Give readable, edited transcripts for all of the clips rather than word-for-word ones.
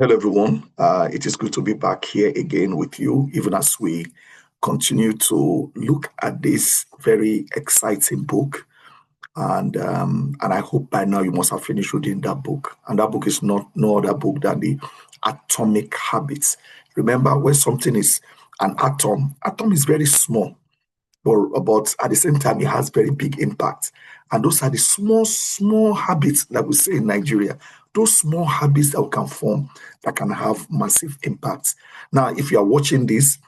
Hello, everyone. It is good to be back here again with you, even as we continue to look at this very exciting book. And I hope by now you must have finished reading that book. And that book is not no other book than the Atomic Habits. Remember, when something is an atom is very small, but at the same time, it has very big impact. And those are the small, small habits that we say in Nigeria. Those small habits that we can form that can have massive impacts. Now, if you are watching this,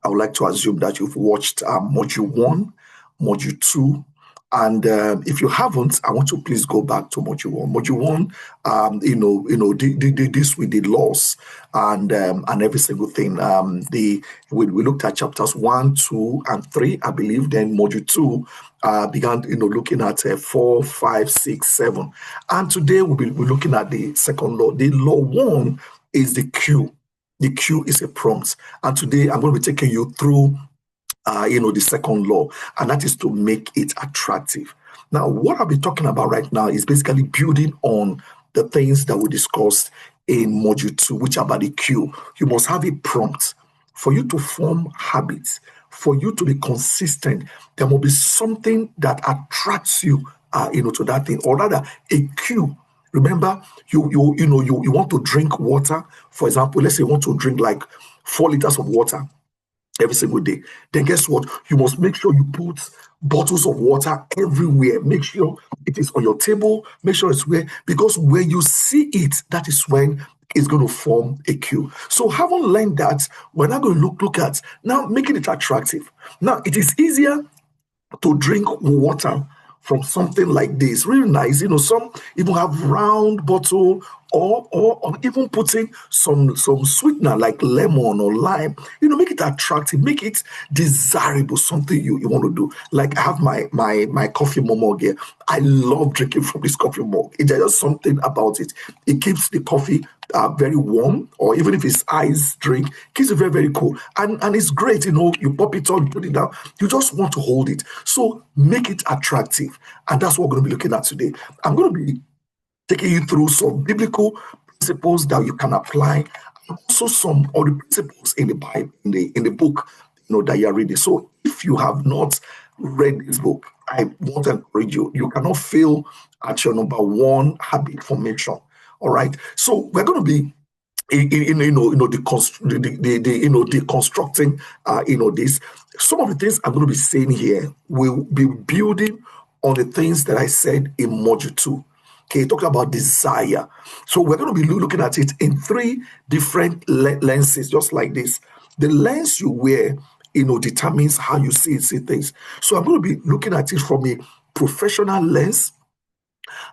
I would like to assume that you've watched module one, module two, and if you haven't, I want to please go back to module one. Module one, this with the laws and every single thing. We looked at chapters 1, 2, and 3, I believe. Then module two began, looking at 4, 5, 6, 7, and today we're looking at the second law. The law one is the cue. The cue is a prompt. And today I'm going to be taking you through, the second law, and that is to make it attractive. Now, what I'll be talking about right now is basically building on the things that we discussed in module two, which are about the cue. You must have a prompt for you to form habits, for you to be consistent. There must be something that attracts you, to that thing, or rather, a cue. Remember, you want to drink water. For example, let's say you want to drink like 4 liters of water every single day. Then guess what? You must make sure you put bottles of water everywhere. Make sure it is on your table. Make sure it's because when you see it, that is when it's going to form a cue. So having learned that, we're now going to look at now making it attractive. Now, it is easier to drink water from something like this. Really nice. Some even have round bottle or even putting some sweetener like lemon or lime. Make it attractive, make it desirable, something you want to do. Like I have my coffee mug here. I love drinking from this coffee mug. There's just something about it. It keeps the coffee very warm, or even if it's ice drink, keeps it very, very cool. And it's great, you pop it on, put it down. You just want to hold it. So make it attractive. And that's what we're going to be looking at today. I'm going to be taking you through some biblical principles that you can apply, and also some of the principles in the Bible, in the book, that you're reading. So if you have not read this book, I want to encourage you. You cannot fail at your number one habit formation. All right. So we're going to be deconstructing this. Some of the things I'm going to be saying here will be building on the things that I said in module two. Okay, talking about desire. So we're going to be looking at it in three different lenses, just like this. The lens you wear, determines how you see things. So I'm going to be looking at it from a professional lens.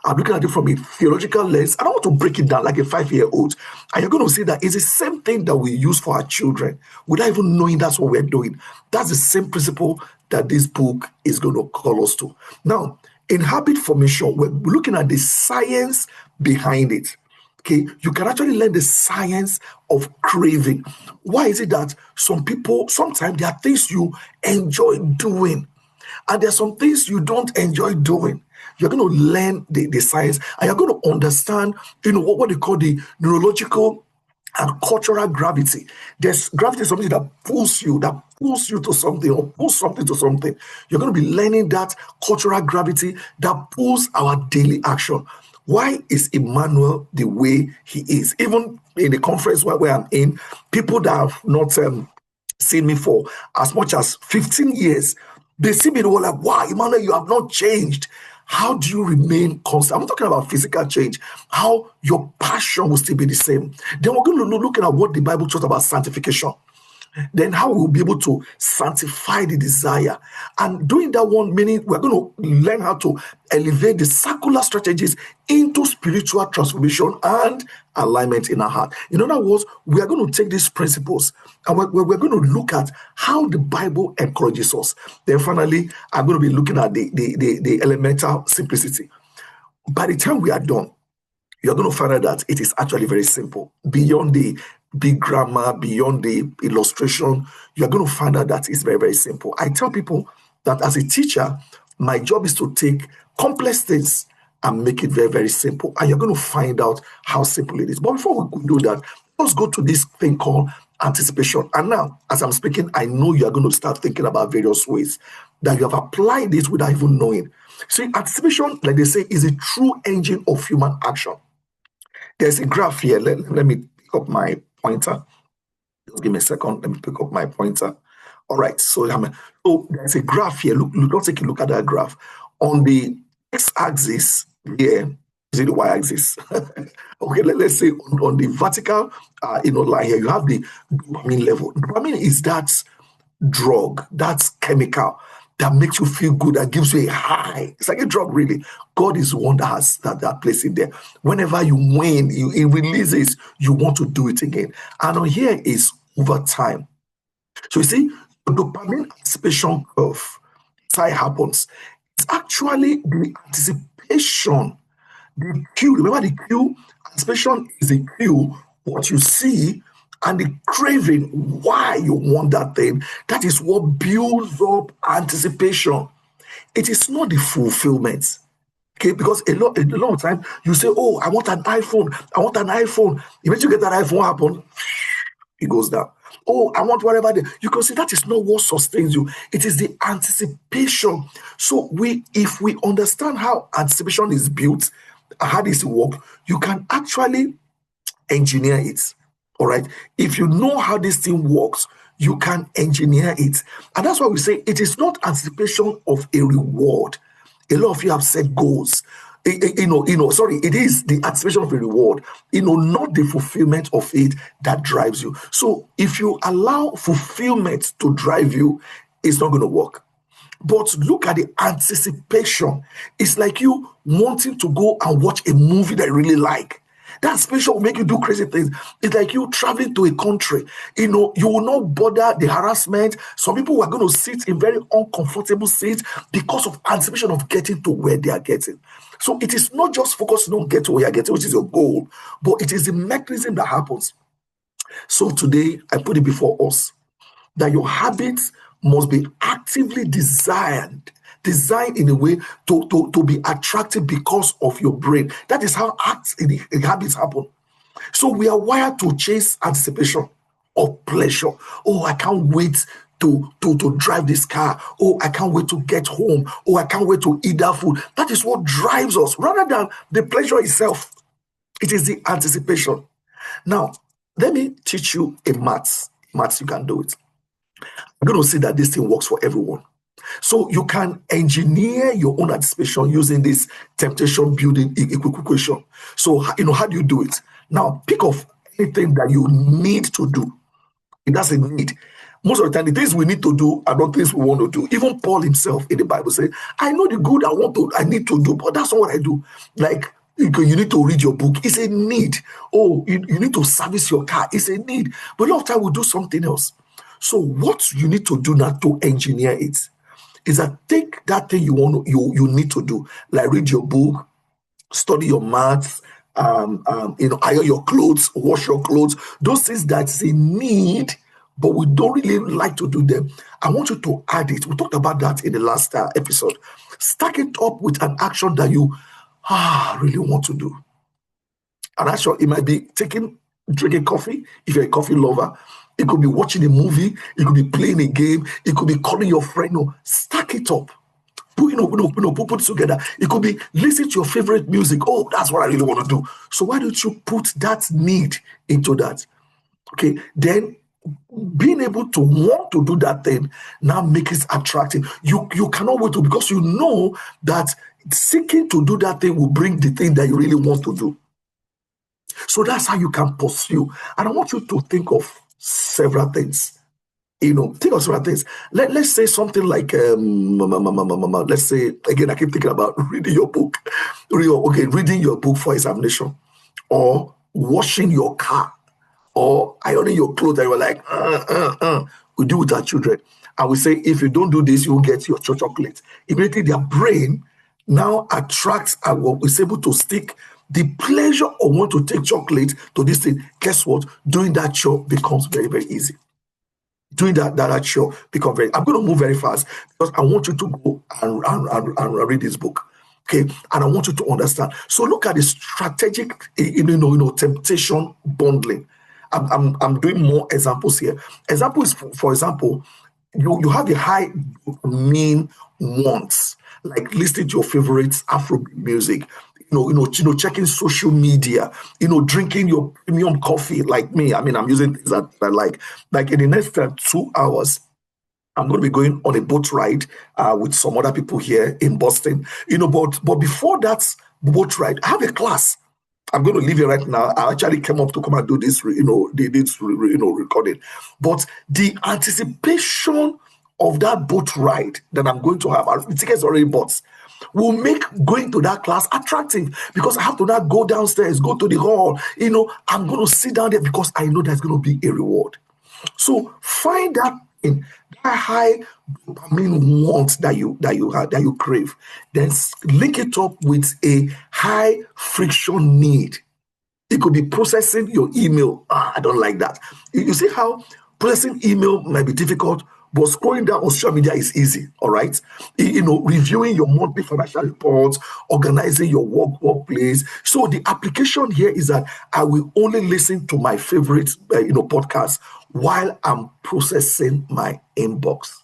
I'm looking at it from a theological lens. I don't want to break it down like a 5-year-old. And you're going to see that it's the same thing that we use for our children without even knowing that's what we're doing. That's the same principle that this book is going to call us to. Now, in habit formation, we're looking at the science behind it. Okay, you can actually learn the science of craving. Why is it that some people, sometimes there are things you enjoy doing, and there are some things you don't enjoy doing? You're going to learn the science, and you're going to understand, what they call the neurological and cultural gravity. There's gravity is something that pulls you to something, or pulls something to something. You're going to be learning that cultural gravity that pulls our daily action. Why is Emmanuel the way he is? Even in the conference where I'm in, people that have not seen me for as much as 15 years, they see me, they were like, wow, Emmanuel, you have not changed. How do you remain constant? I'm talking about physical change, how your passion will still be the same. Then we're going to look at what the Bible talks about sanctification. Then how we'll be able to sanctify the desire. And doing that one, meaning we're going to learn how to elevate the circular strategies into spiritual transformation and alignment in our heart. In other words, we are going to take these principles and we're going to look at how the Bible encourages us. Then finally, I'm going to be looking at the elemental simplicity. By the time we are done, you're going to find out that it is actually very simple. Beyond the big grammar, beyond the illustration, you're going to find out that it's very, very simple. I tell people that as a teacher, my job is to take complex things and make it very, very simple. And you're going to find out how simple it is. But before we do that, let's go to this thing called anticipation. And now, as I'm speaking, I know you are going to start thinking about various ways that you have applied this without even knowing. See, anticipation, like they say, is a true engine of human action. There's a graph here. Let me pick up my pointer. Just give me a second. Let me pick up my pointer. All right. So there's a graph here. Let's take a look at that graph. On the x-axis here, is it the y-axis? Okay, let's say on the vertical line here, you have the dopamine level. Dopamine is that drug, that's chemical that makes you feel good, that gives you a high. It's like a drug, really. God is the one that has that place in there. Whenever you win, it releases, you want to do it again. And on here is over time. So you see, the dopamine anticipation curve, that's how it happens. It's actually the anticipation, the cue. Remember the cue? Anticipation is the cue, what you see, and the craving, why you want that thing. That is what builds up anticipation. It is not the fulfillment. Okay, because a lot of time you say, oh, I want an iPhone. I want an iPhone. Eventually you get that iPhone happen, it goes down. Oh, I want whatever. You can see that is not what sustains you. It is the anticipation. So if we understand how anticipation is built, how this works, you can actually engineer it. All right. If you know how this thing works, you can engineer it. And that's why we say it is not anticipation of a reward. A lot of you have set goals. It is the anticipation of a reward, not the fulfillment of it that drives you. So if you allow fulfillment to drive you, it's not going to work. But look at the anticipation. It's like you wanting to go and watch a movie that you really like. That anticipation will make you do crazy things. It's like you traveling to a country. You will not bother the harassment. Some people are going to sit in very uncomfortable seats because of anticipation of getting to where they are getting. So it is not just focusing on getting where you're getting, which is your goal, but it is the mechanism that happens. So today, I put it before us that your habits must be actively designed in a way to be attractive because of your brain. That is how habits happen. So we are wired to chase anticipation of pleasure. Oh, I can't wait to drive this car. Oh, I can't wait to get home. Oh, I can't wait to eat that food. That is what drives us rather than the pleasure itself. It is the anticipation. Now, let me teach you a maths. Maths, you can do it. I'm going to say that this thing works for everyone. So you can engineer your own anticipation using this temptation building equation. So, how do you do it? Now, pick off anything that you need to do. That's a need. Most of the time, the things we need to do are not things we want to do. Even Paul himself in the Bible said, I know the good I need to do, but that's not what I do. Like, you need to read your book. It's a need. Oh, you need to service your car. It's a need. But a lot of time we do something else. So what you need to do now to engineer it is that take that thing you need to do, like read your book, study your maths, iron your clothes, wash your clothes, those things that's a need, but we don't really like to do them. I want you to add it. We talked about that in the last episode. Stack it up with an action that you really want to do. An action, it might be drinking coffee if you're a coffee lover. It could be watching a movie. It could be playing a game. It could be calling your friend. No, stack it up. Put it together. It could be listening to your favorite music. Oh, that's what I really want to do. So why don't you put that need into that? Okay, then being able to want to do that thing now makes it attractive. You cannot wait to, because you know that seeking to do that thing will bring the thing that you really want to do. So that's how you can pursue. And I want you to think of several things. Think of several things. Let's say something like, let's say, again, I keep thinking about reading your book. Reading your book for examination, or washing your car, or ironing your clothes. And you're like, we do with our children. And we say, if you don't do this, you'll get your chocolate. Immediately their brain now attracts and is able to stick the pleasure of want to take chocolate to this thing. Guess what? Doing that chore becomes very, very easy. Doing that chore becomes very. I'm going to move very fast because I want you to go and read this book. Okay, and I want you to understand. So look at the strategic, temptation bundling. I'm doing more examples here. Example is, for example, you have the high mean wants, like listening to your favorites Afrobeat music, checking social media, drinking your premium coffee, like me. I mean, I'm using things that I like in the next 2 hours. I'm going to be going on a boat ride with some other people here in Boston. But before that boat ride, I have a class. I'm going to leave it right now. I actually came up to come and do this, recording. But the anticipation of that boat ride that I'm going to have, the tickets already bought, will make going to that class attractive, because I have to now go downstairs, go to the hall. I'm going to sit down there because I know there's going to be a reward. So find that high dopamine want that you crave, then link it up with a high friction need. It could be processing your email. I don't like that. You see how processing email might be difficult, but scrolling down on social media is easy. All right. Reviewing your monthly financial reports, organizing your workplace. So the application here is that I will only listen to my favorite, podcast while I'm processing my inbox.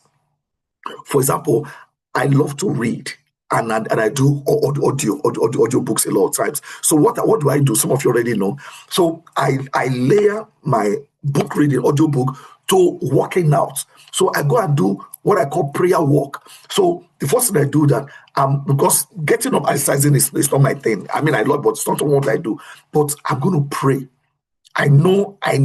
For example, I love to read, and I do audio books a lot of times. So what do I do? Some of you already know. So I layer my book reading, audio book, to working out. So I go and do what I call prayer walk. So the first thing I do that, because getting up exercising is not my thing. I mean, I love, but it's not what I do. But I'm going to pray. I know I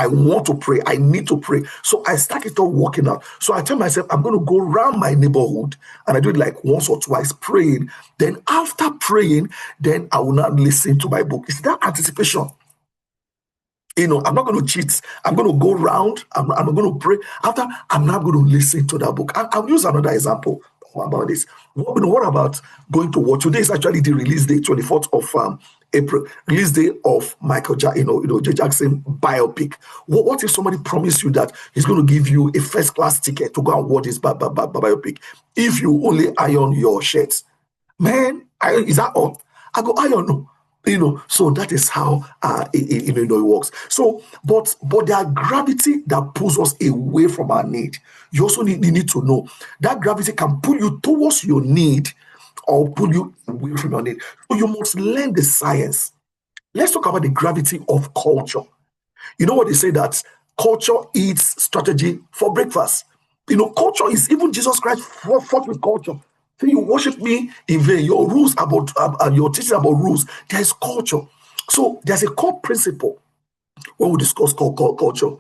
want to pray. I need to pray. So I start it off walking out. So I tell myself, I'm going to go around my neighborhood, and I do it like once or twice, praying. Then after praying, then I will not listen to my book. It's that anticipation. I'm not going to cheat. I'm going to go around. I'm going to pray. After, I'm not going to listen to that book. I'll use another example about this. What about going to watch? Today is actually the release day, 24th of April, release day of Michael J. Jackson biopic. What if somebody promised you that he's going to give you a first class ticket to go and watch this biopic if you only iron your shirts? Man, is that all? I go, iron, no. So that is how it works. So, but there are gravity that pulls us away from our need. You also need to know that gravity can pull you towards your need or pull you away from your need. So you must learn the science. Let's talk about the gravity of culture. You know what they say, that culture eats strategy for breakfast. Culture is, even Jesus Christ fought with culture. So you worship me in vain. Your rules about your teaching about rules, there is culture. So there's a core principle when we discuss culture.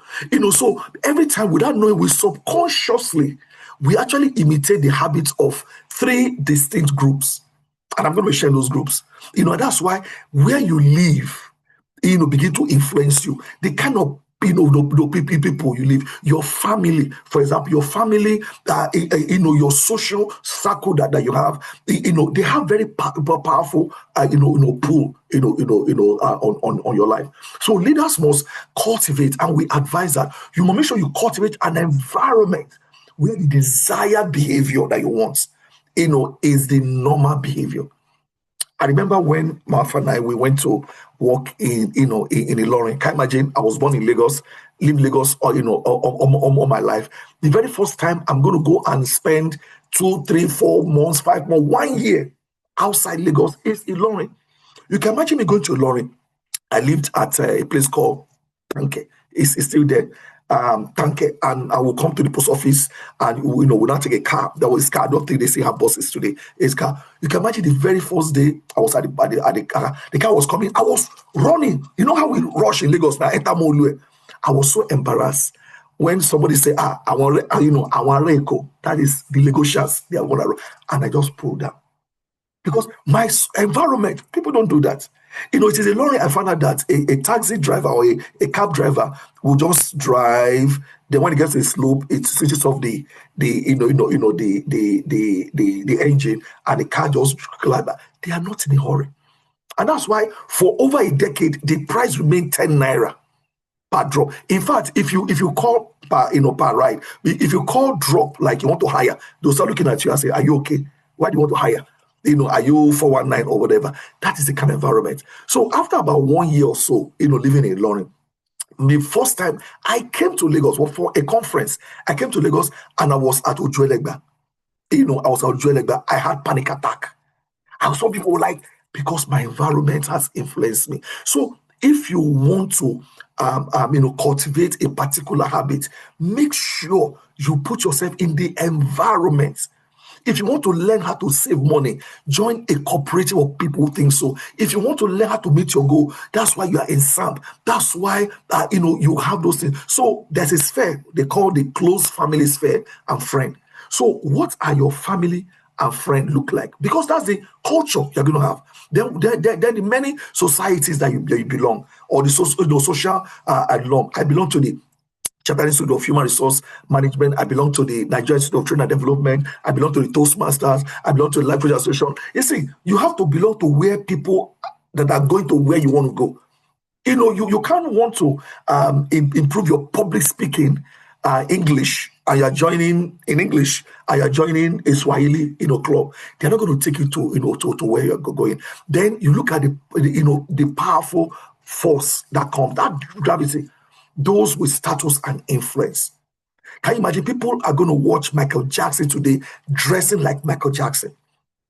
So every time, without knowing, we subconsciously we actually imitate the habits of 3 distinct groups. And I'm going to share those groups. And that's why where you live, begin to influence you. The kind of people you live, your family, for example, your family, your social circle that you have, they have very powerful, pull, on your life. So leaders must cultivate, and we advise that you must make sure you cultivate an environment where the desired behavior that you want, is the normal behavior. I remember when Martha and I, we went to work in Ilorin. Can you imagine? I was born in Lagos, live in Lagos, all my life. The very first time I'm going to go and spend 2, 3, 4 months, 5 months, 1 year outside Lagos is Ilorin. You can imagine me going to Ilorin. I lived at a place called Tanke. It's still there. Tanke, and I will come to the post office, and we'll not take a car. That was car. I don't think they still have buses today. It's car. You can imagine the very first day I was at the car. The car was coming. I was running. You know how we rush in Lagos now? Enter Molue. I was so embarrassed when somebody say, I want Reko. That is the Lagosians. They are going to run, and I just pulled down. Because my environment, people don't do that. It is a lorry. I found out that a taxi driver or a cab driver will just drive. Then when it gets to the slope, it switches off the engine, and the car just glide back. They are not in a hurry, and that's why for over a decade the price remained 10 naira per drop. In fact, if you call per ride, if you call drop like you want to hire, they'll start looking at you and say, "Are you okay? Why do you want to hire?" Are you 419 or whatever? That is the kind of environment. So after about 1 year or so, living in London, the first time I came to Lagos for a conference, I came to Lagos and I was at Ojuelegba. I was at Ojuelegba. I had panic attack. And some people were like, because my environment has influenced me. So if you want to, cultivate a particular habit, make sure you put yourself in the environment. If you want to learn how to save money, join a cooperative of people who think so. If you want to learn how to meet your goal, that's why you are in SAMP. That's why, you have those things. So there's a sphere they call the close family sphere and friend. So what are your family and friend look like? Because that's the culture you're going to have. Then the many societies that you belong, or the social norm. I belong to the Chartered Institute of Human Resource Management. I belong to the Nigerian Institute of Training and Development. I belong to the Toastmasters. I belong to the Life Coach Association. You see, you have to belong to where people that are going to where you want to go. You can't want to improve your public speaking English, and you're joining in English, and you're joining a Swahili, club. They're not going to take you to where you're going. Then you look at the powerful force that comes, that gravity. Those with status and influence. Can you imagine people are going to watch Michael Jackson today dressing like Michael Jackson?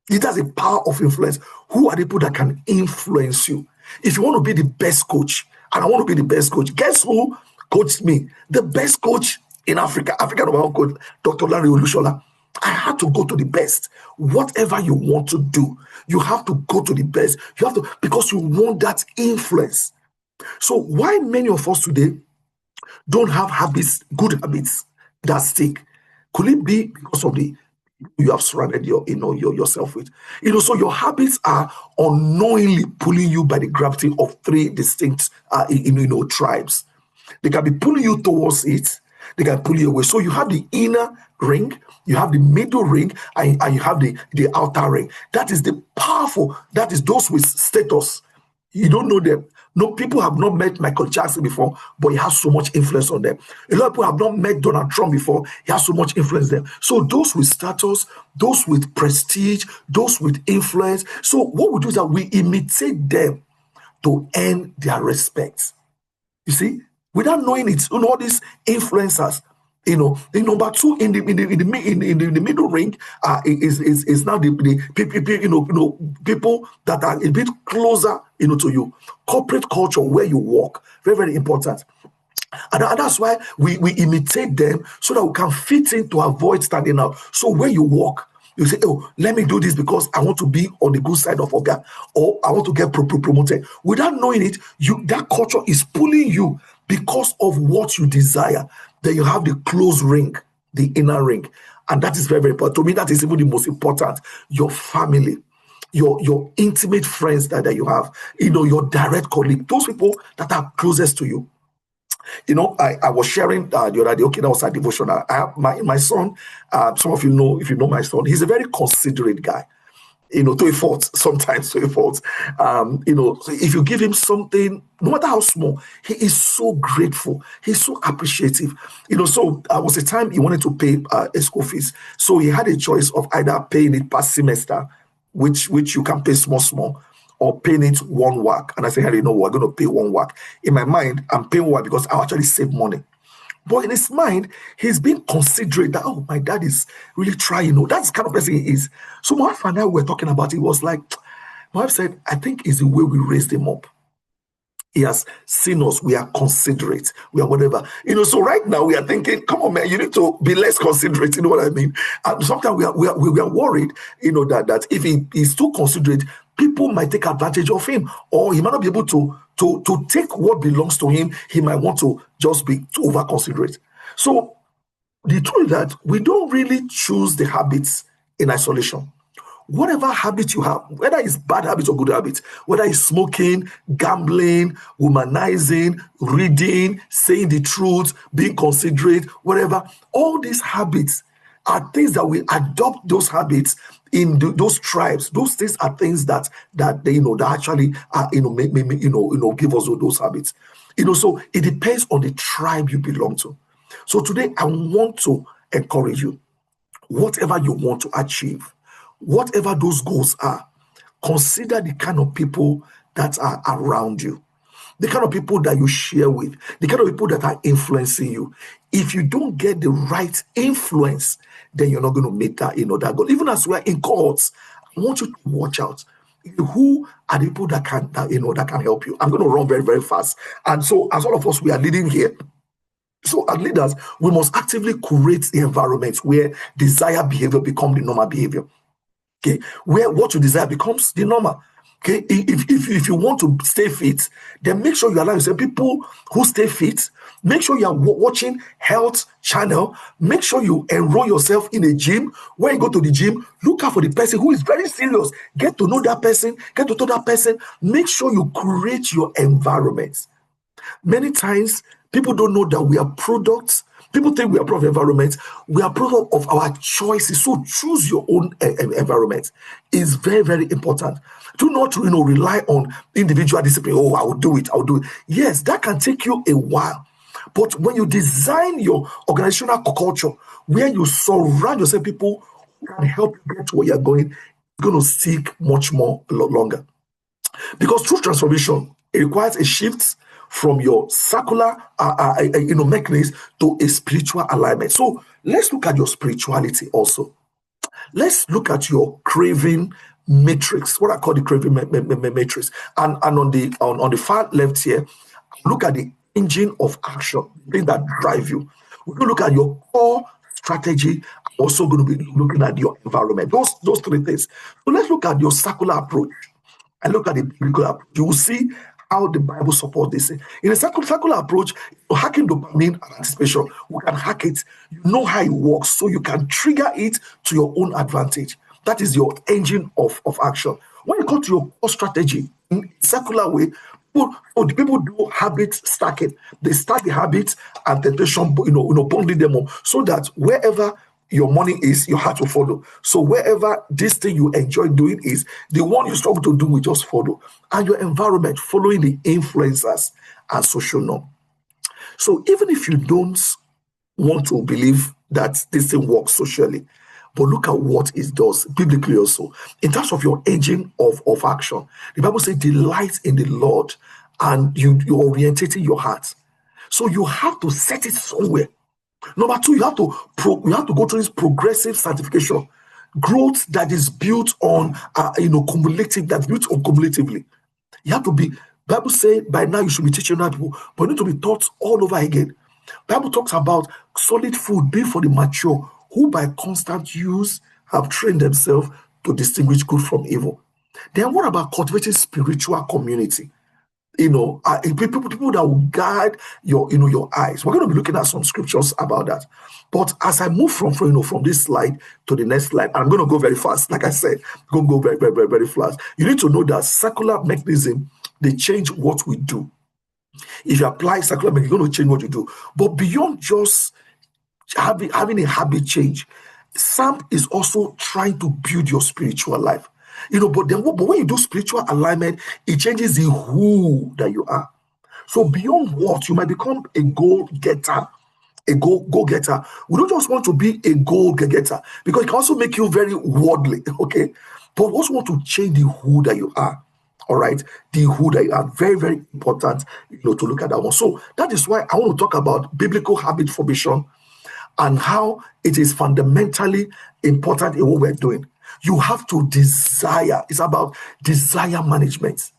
It has a power of influence. Who are the people that can influence you? If you want to be the best coach, and I want to be the best coach, guess who coached me? The best coach in Africa, African number one coach, Dr. Larry Olushola. I had to go to the best. Whatever you want to do, you have to go to the best. You have to, because you want that influence. So why many of us today don't have habits, good habits that stick? Could it be because of the you have surrounded yourself with? So your habits are unknowingly pulling you by the gravity of three distinct tribes. They can be pulling you towards it, they can pull you away. So you have the inner ring, you have the middle ring, and you have the outer ring. That is the powerful, that is those with status. You don't know them. No, people have not met Michael Jackson before, but he has so much influence on them. A lot of people have not met Donald Trump before. He has so much influence there. So those with status, those with prestige, those with influence. So what we do is that we imitate them to earn their respect. You see, without knowing it, all these influencers. The number two in the middle ring is now the people that are a bit closer to you. Corporate culture where you work, very, very important. And that's why we imitate them so that we can fit in to avoid standing out. So where you work, you say, oh, let me do this because I want to be on the good side of Oga, or I want to get promoted. Without knowing it, that culture is pulling you because of what you desire. Then you have the close ring, the inner ring. And that is very, very important. To me, that is even the most important. Your family, your intimate friends that you have, your direct colleague, those people that are closest to you. I was sharing the other day, okay, that was a devotional. I have my son, some of you know, if you know my son, he's a very considerate guy. To a fault, sometimes to a fault. So if you give him something, no matter how small, he is so grateful. He's so appreciative. So there was a time he wanted to pay a school fees. So he had a choice of either paying it per semester, which you can pay small, or paying it one whack. And I said, Harry, no, we're going to pay one whack. In my mind, I'm paying one because I actually save money. But in his mind, he's being considerate that, oh, my dad is really trying. That's the kind of person he is. So my wife and I were talking about it. It was like, my wife said, I think it's the way we raised him up. He has seen us. We are considerate. We are whatever. So right now we are thinking, come on, man, you need to be less considerate. You know what I mean? And sometimes we are worried, that if he is too considerate, people might take advantage of him, or he might not be able to take what belongs to him. He might want to just be too over considerate. So the truth is that we don't really choose the habits in isolation. Whatever habit you have, whether it's bad habits or good habits, whether it's smoking, gambling, womanizing, reading, saying the truth, being considerate, whatever, all these habits are things that we adopt those habits in those tribes. Those things are things that they that actually give us those habits. So it depends on the tribe you belong to. So today I want to encourage you, whatever you want to achieve, whatever those goals are, consider the kind of people that are around you, the kind of people that you share with, the kind of people that are influencing you. If you don't get the right influence, then you're not going to meet that goal. Even as we're in courts, I want you to watch out. Who are the people that can help you? I'm going to run very, very fast. And so, as all of us, we are leading here. So, as leaders, we must actively create the environment where desired behavior becomes the normal behavior. Okay, where what you desire becomes the normal. Okay, if you want to stay fit, then make sure you allow yourself people who stay fit. Make sure you are watching health channel. Make sure you enroll yourself in a gym. When you go to the gym, look out for the person who is very serious. Get to know that person. Get to know that person. Make sure you create your environment. Many times, people don't know that we are products. People think we are product of environment. We are product of our choices. So choose your own environment. It's very, very important. Do not, rely on individual discipline. Oh, I will do it. Yes, that can take you a while. But when you design your organizational culture, where you surround yourself people who can help you get to where you're going, it's going to stick much more longer. Because true transformation, it requires a shift from your circular mechanism to a spiritual alignment. So let's look at your spirituality also. Let's look at your craving matrix, what I call the craving matrix. And on the far left here, look at the engine of action, things that drive you. We're going to look at your core strategy. I'm also going to be looking at your environment. Those three things. So let's look at your circular approach and look at the biblical approach. You will see how the Bible supports this. In a circular approach, hacking dopamine and anticipation, we can hack it. You know how it works, so you can trigger it to your own advantage. That is your engine of action. When you come to your core strategy in a circular way, the people do habit stacking. They stack the habits and temptation, bundling them up so that wherever your money is, your heart will follow. So wherever this thing you enjoy doing is, the one you struggle to do will just follow. And your environment following the influencers and social norm. So even if you don't want to believe that this thing works socially, but look at what it does biblically also. In terms of your engine of action, the Bible says, delight in the Lord, and you're orientating your heart. So you have to set it somewhere. Number two, you have to go through this progressive sanctification, growth that is built on cumulatively. You have to be. Bible says by now you should be teaching other people, but you need to be taught all over again. Bible talks about solid food being for the mature, who by constant use have trained themselves to distinguish good from evil. Then what about cultivating spiritual community? People that will guide your eyes. We're going to be looking at some scriptures about that. But as I move from this slide to the next slide, I'm going to go very fast. Like I said, I'm going to go very, very, very, very fast. You need to know that circular mechanism, they change what we do. If you apply circular mechanism, you're going to change what you do. But beyond just having a habit change, Sam is also trying to build your spiritual life. But when you do spiritual alignment, it changes the who that you are. So beyond what, you might become a goal-getter, a go-getter. We don't just want to be a goal-getter, because it can also make you very worldly, okay? But we also want to change the who that you are, all right? The who that you are, very, very important, to look at that one. So that is why I want to talk about biblical habit formation and how it is fundamentally important in what we're doing. You have to desire. It's about desire management.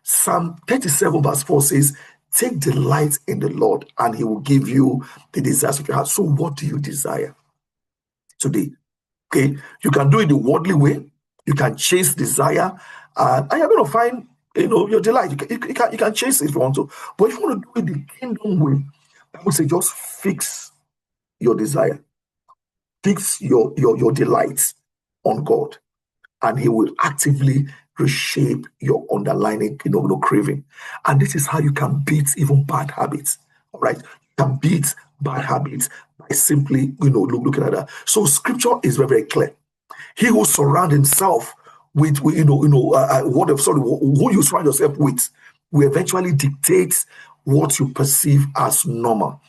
Psalm 37 verse 4 says, take delight in the Lord and he will give you the desires of your heart. So what do you desire today? Okay, you can do it the worldly way. You can chase desire and you're going to find your delight. You can chase it if you want to. But if you want to do it the kingdom way, I would say just fix your desire. Fix your delights on God, and he will actively reshape your underlying craving. And this is how you can beat even bad habits. All right, you can beat bad habits by simply looking at that. So scripture is very, very clear. He who surround himself with who you surround yourself with will eventually dictate what you perceive as normal.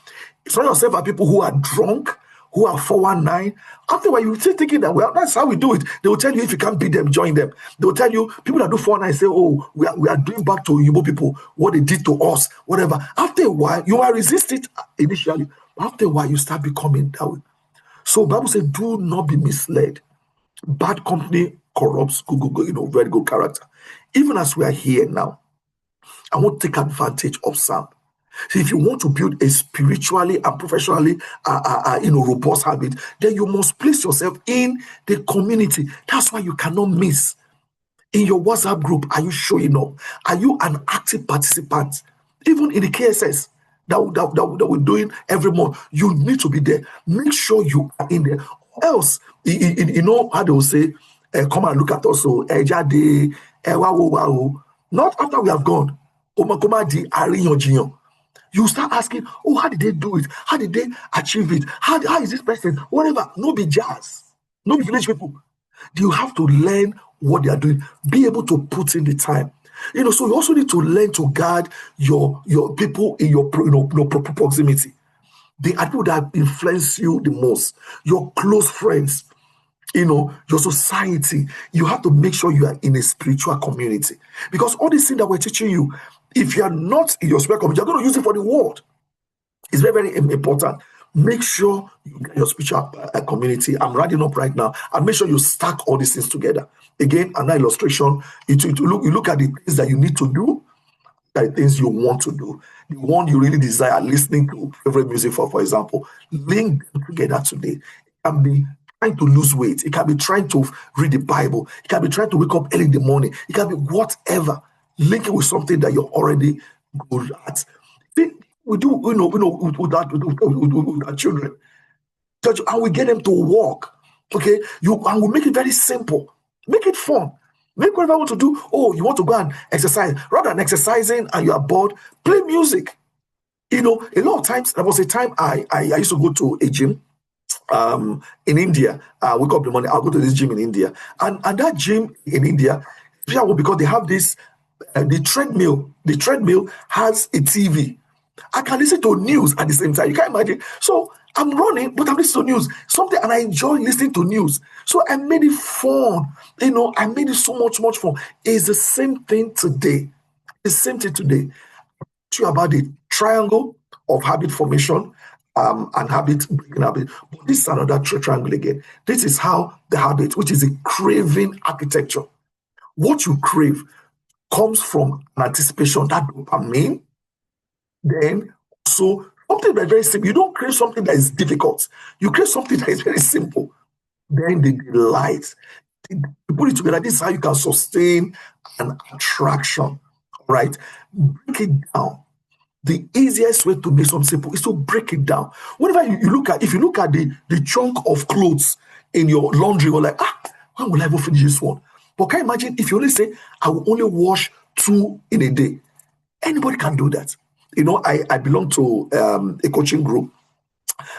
Surround yourself with people who are drunk, who are 419. After a while, you still thinking that, well, that's how we do it. They will tell you if you can't beat them, join them. They will tell you, people that do 419 say, oh, we are doing back to Igbo people what they did to us, whatever. After a while, you might resist it initially. After a while, you start becoming that way. So Bible says, do not be misled. Bad company corrupts good, very good character. Even as we are here now, I want to take advantage of Sam. See, if you want to build a spiritually and professionally, robust habit, then you must place yourself in the community. That's why you cannot miss. In your WhatsApp group, are you showing up? Are you an active participant? Even in the KSS that we're doing every month, you need to be there. Make sure you are in there. Else, you know how they will say, come and look at us. So, not after we have gone. You start asking, oh, how did they do it? How did they achieve it? How is this person? Whatever. No be jazz. No be village people. You have to learn what they are doing. Be able to put in the time. So you also need to learn to guard your people in your proximity. The people that influence you the most, your close friends, your society. You have to make sure you are in a spiritual community. Because all these things that we're teaching you, if you are not in your spiritual community, you're going to use it for the world. It's very, very important. Make sure you get your spiritual community. I'm writing up right now. And make sure you stack all these things together. Again, another illustration. You look at the things that you need to do, the things you want to do. The one you really desire, listening to favorite music for example. Link them together today. It can be trying to lose weight. It can be trying to read the Bible. It can be trying to wake up early in the morning. It can be whatever. Link it with something that you're already good at. We do, with our children, and we get them to walk. Okay, and we make it very simple. Make it fun. Make whatever you want to do. Oh, you want to go and exercise. Rather than exercising and you are bored, play music. A lot of times, there was a time I used to go to a gym in India. I wake up in the morning, I'll go to this gym in India. And that gym in India, because they have this, the treadmill has a TV. I can listen to news at the same time. You can't imagine. So I'm running, but I'm listening to news. And I enjoy listening to news. So I made it fun. I made it so much fun. It's the same thing today. The same thing today. To you about the triangle of habit formation and breaking habit. But this is another triangle again. This is how the habit, which is a craving architecture. What you crave comes from an anticipation, that dopamine. Then, so something that's very simple. You don't crave something that is difficult. You crave something that is very simple. Then the delight. You put it together. This is how you can sustain an attraction. Right? Break it down. The easiest way to make something simple is to break it down. Whenever you look at, if you look at the chunk of clothes in your laundry, you're like, when will I ever finish this one? But can you imagine if you only say, I will only wash 2 in a day? Anybody can do that. I belong to a coaching group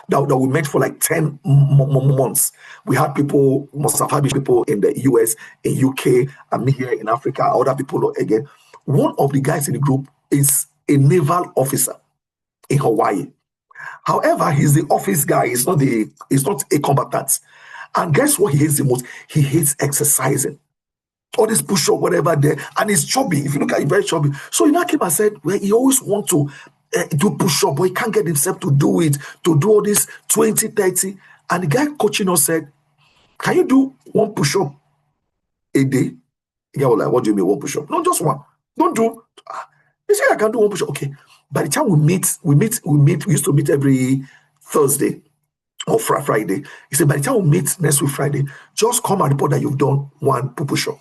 that we met for like 10 months. We had people, must have had people in the US, in UK, and me here in Africa, other people again. One of the guys in the group is a naval officer in Hawaii. However, he's the office guy. He's not a combatant. And guess what he hates the most? He hates exercising. All this push-up, whatever there, and he's chubby. If you look at it, very chubby. So he now came and said, well, he always wants to do push-up, but he can't get himself to do it, to do all this 20, 30. And the guy coaching us said, can you do 1 push-up a day? The guy was like, what do you mean 1 push-up? No, just 1. Don't do. He said, I can do 1 push-up. Okay. By the time we used to meet every Thursday or Friday. He said, by the time we meet next week Friday, just come and report that you've done 1 push-up.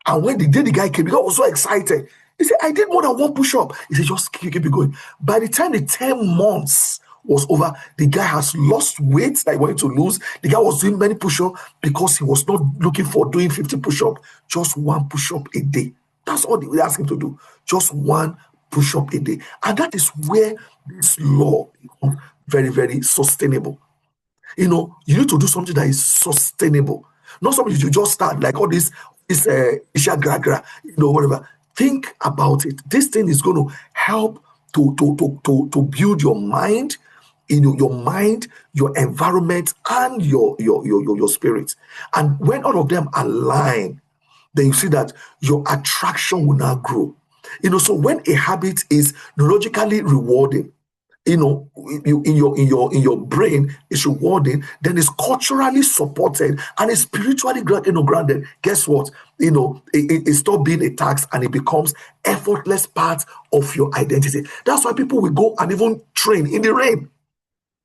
And when the day the guy came, the guy was so excited. He said, I did more than 1 push-up. He said, just keep it going. By the time the 10 months was over, the guy has lost weight that he wanted to lose. The guy was doing many push-ups because he was not looking for doing 50 push-ups. Just 1 push-up a day. That's all they asked him to do. Just 1 push-up a day. And that is where this law becomes very, very sustainable. You need to do something that is sustainable. Not something you just start like all this Isha Gragra, whatever. Think about it. This thing is going to help to build your mind, your mind, your environment, and your spirit. And when all of them align, then you see that your attraction will now grow. So when a habit is neurologically rewarding, in your brain is rewarding, then it's culturally supported and it's spiritually grounded. Guess what? It stops being a tax and it becomes effortless part of your identity. That's why people will go and even train in the rain.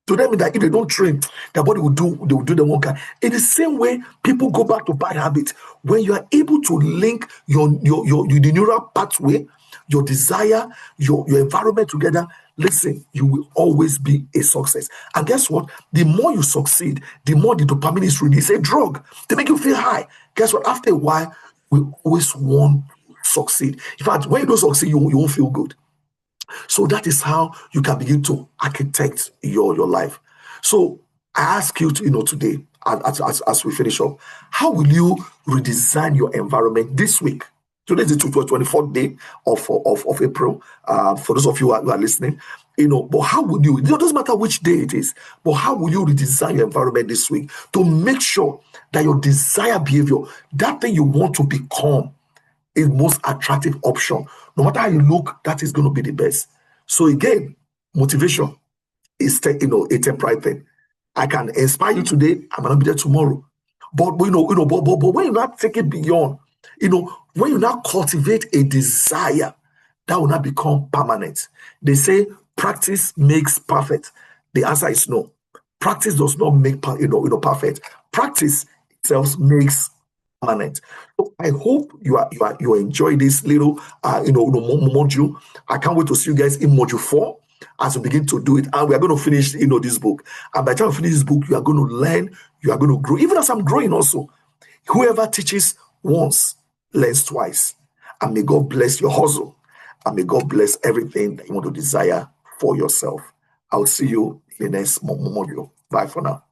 To them, that if they don't train, their body they will do the work. In the same way, people go back to bad habits. When you are able to link the neural pathway, your desire, your environment together, listen, you will always be a success. And guess what? The more you succeed, the more the dopamine is released. It's a drug. They make you feel high. Guess what? After a while, we always want to succeed. In fact, when you don't succeed, you won't feel good. So that is how you can begin to architect your life. So I ask you to, today, as we finish up, how will you redesign your environment this week? Today is the 24th day of April. For those of you who are listening, but how will you? It doesn't matter which day it is, but how will you redesign your environment this week to make sure that your desired behavior, that thing you want to become, is most attractive option? No matter how you look, that is going to be the best. So again, motivation is a temporary thing. I can inspire you today, I'm gonna be there tomorrow. But but when you not take it beyond, when you not cultivate a desire, that will not become permanent. They say practice makes perfect. The answer is no. Practice does not make perfect. Practice itself makes permanent. So I hope you enjoy this little module. I can't wait to see you guys in module 4 as we begin to do it. And we are going to finish this book. And by the time we finish this book, you are going to learn, you are going to grow. Even as I'm growing also, whoever teaches once learns twice. And may God bless your hustle. And may God bless everything that you want to desire for yourself. I'll see you in the next module. Bye for now.